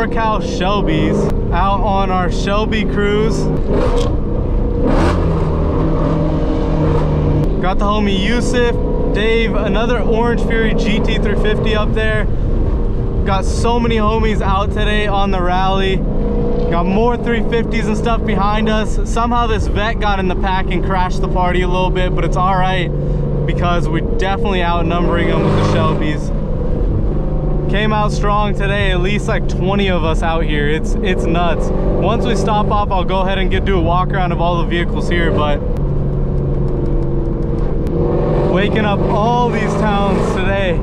Norcal Shelbys out on our Shelby cruise. Got the homie Yusuf, Dave, another Orange Fury GT350 up there. Got so many homies out today on the rally. Got more 350s and stuff behind us. Somehow this vet got in the pack and crashed the party a little bit, but it's all right because we're definitely outnumbering them with the Shelbys. Came out strong today, at least like 20 of us out here. It's nuts. Once we stop off, I'll go ahead and do a walk around of all the vehicles here, but waking up all these towns today.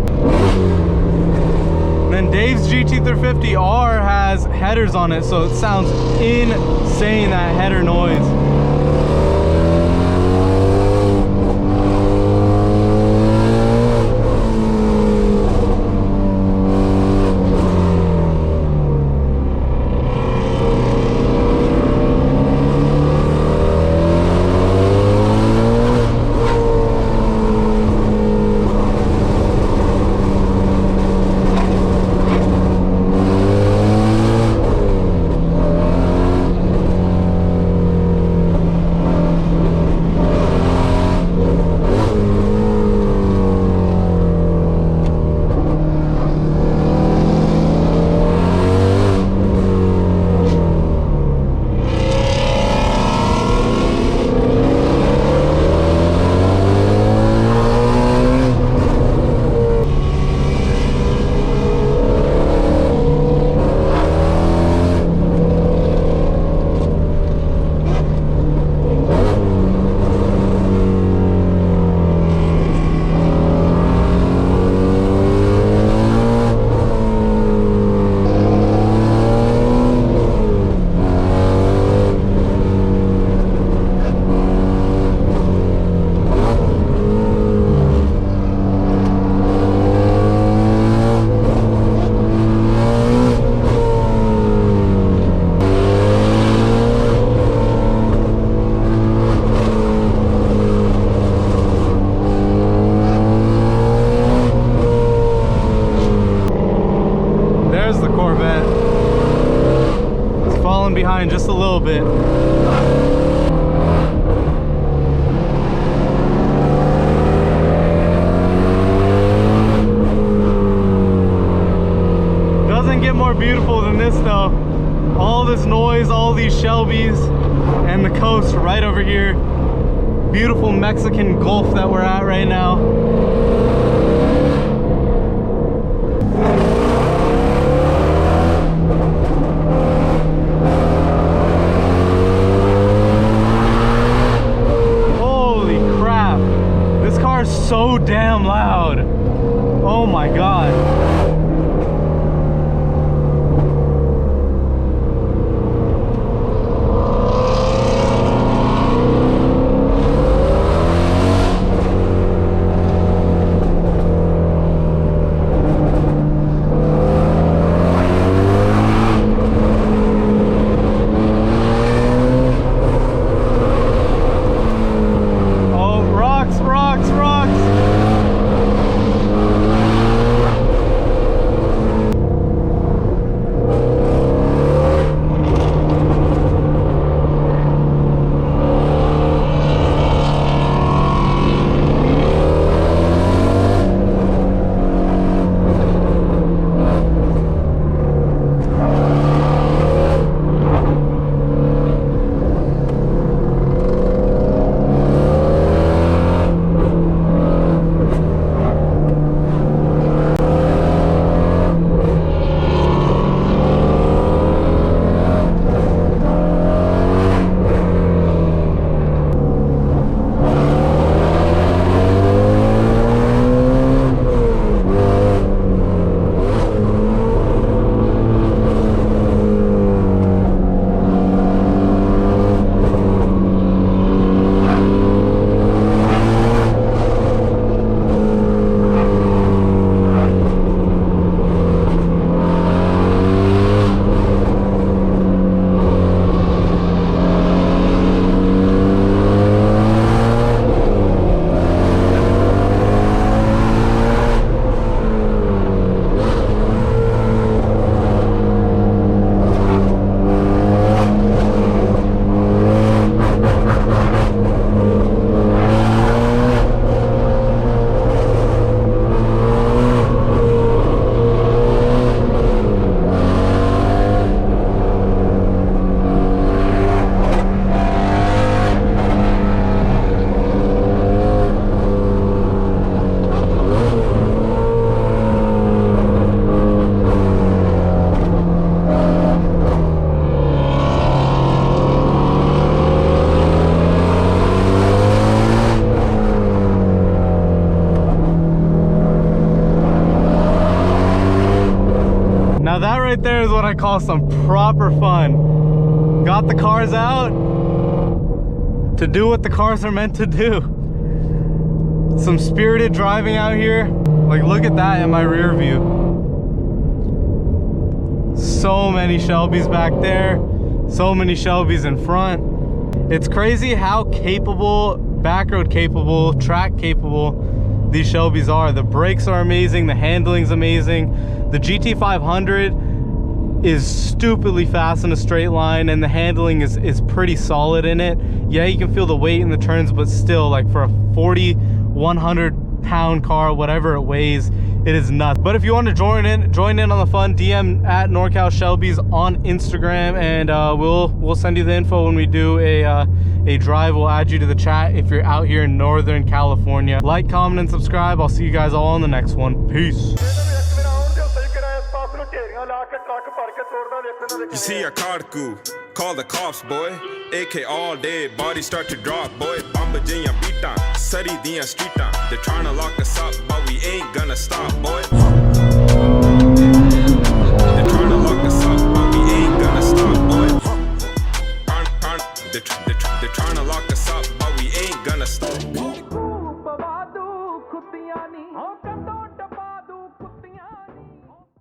And then Dave's GT350R has headers on it, so it sounds insane, that header noise. Behind just a little bit. Doesn't get more beautiful than this though. All this noise, all these Shelbys, and the coast right over here. Beautiful Mexican Gulf that we're at right now. So damn loud. Oh my god. what I call some proper fun. Got the cars out to do what the cars are meant to do. Some spirited driving out here. Like, look at that in my rear view. So many Shelbys back there. So many Shelbys in front. It's crazy how capable, backroad capable, track capable these Shelbys are. The brakes are amazing, the handling's amazing. The GT500 is stupidly fast in a straight line, and the handling is pretty solid in it. Yeah, you can feel the weight in the turns, but still, like, for a 100 pound car, whatever it weighs, it is nuts. But if you want to join in on the fun, DM at Norcal Shelbys on Instagram, and we'll send you the info when we do a drive. We'll add you to the chat if you're out here in Northern California. Like, comment, and subscribe. I'll see you guys all on the next one. Peace. You see a carku, call the cops, boy. AK all day, body start to drop, boy. Bamba jinya beat Sari diya street they're trying to lock us up, but we ain't gonna stop, boy. They're trying to lock us up, but we ain't gonna stop, boy. They're